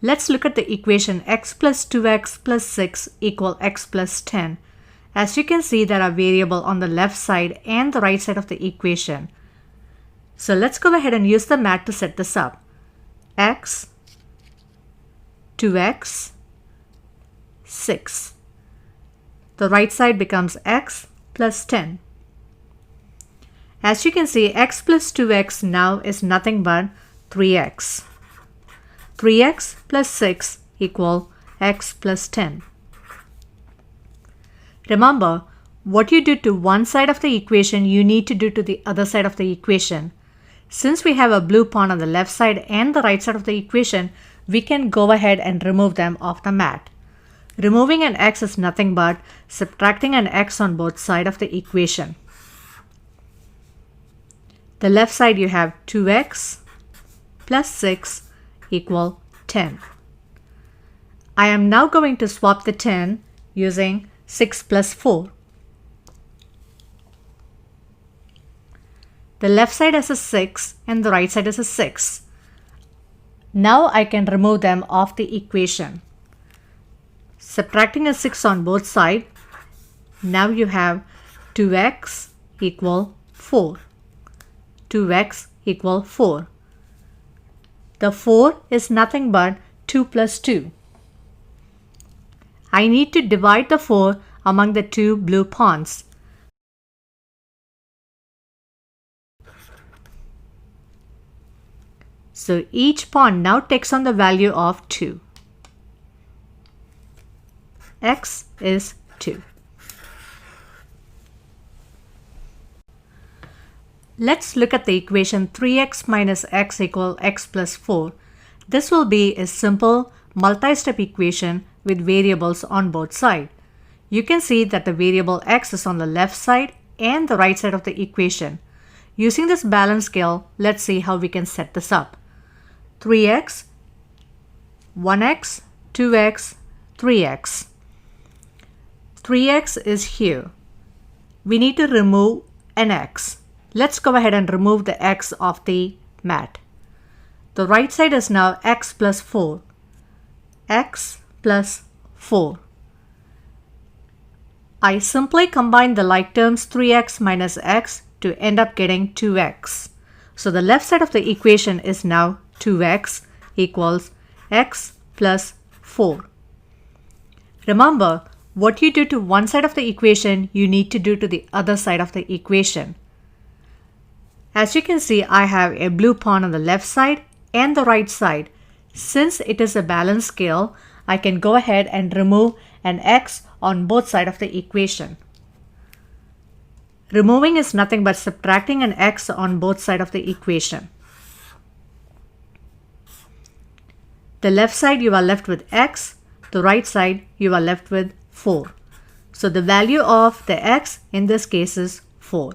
Let's look at the equation x plus 2x plus 6 equal x plus 10. As you can see, there are variables on the left side and the right side of the equation. So let's go ahead and use the mat to set this up. X, 2x, 6. The right side becomes x plus 10. As you can see, x plus 2x now is nothing but 3x. 3x plus 6 equal x plus 10. Remember, what you do to one side of the equation, you need to do to the other side of the equation. Since we have a blue pawn on the left side and the right side of the equation, we can go ahead and remove them off the mat. Removing an x is nothing but subtracting an x on both sides of the equation. The left side you have 2x plus 6 equal 10. I am now going to swap the 10 using 6 plus 4. The left side has a 6 and the right side has a 6. Now I can remove them off the equation. Subtracting a 6 on both sides, now you have 2x equal 4. 2x equal 4. The 4 is nothing but 2 plus 2. I need to divide the 4 among the two blue pawns. So each pawn now takes on the value of 2. X is 2. Let's look at the equation 3x minus x equal x plus 4. This will be a simple multi-step equation with variables on both sides. You can see that the variable x is on the left side and the right side of the equation. Using this balance scale, let's see how we can set this up. 3x, 1x, 2x, 3x. 3x is here. We need to remove an x. Let's go ahead and remove the x off the mat. The right side is now x plus 4. X plus 4. I simply combine the like terms 3x minus x to end up getting 2x. So the left side of the equation is now 2x equals x plus 4. Remember, what you do to one side of the equation, you need to do to the other side of the equation. As you can see, I have a blue pawn on the left side and the right side. Since it is a balance scale, I can go ahead and remove an x on both sides of the equation. Removing is nothing but subtracting an x on both sides of the equation. The left side you are left with x, the right side you are left with 4. So the value of the x in this case is 4.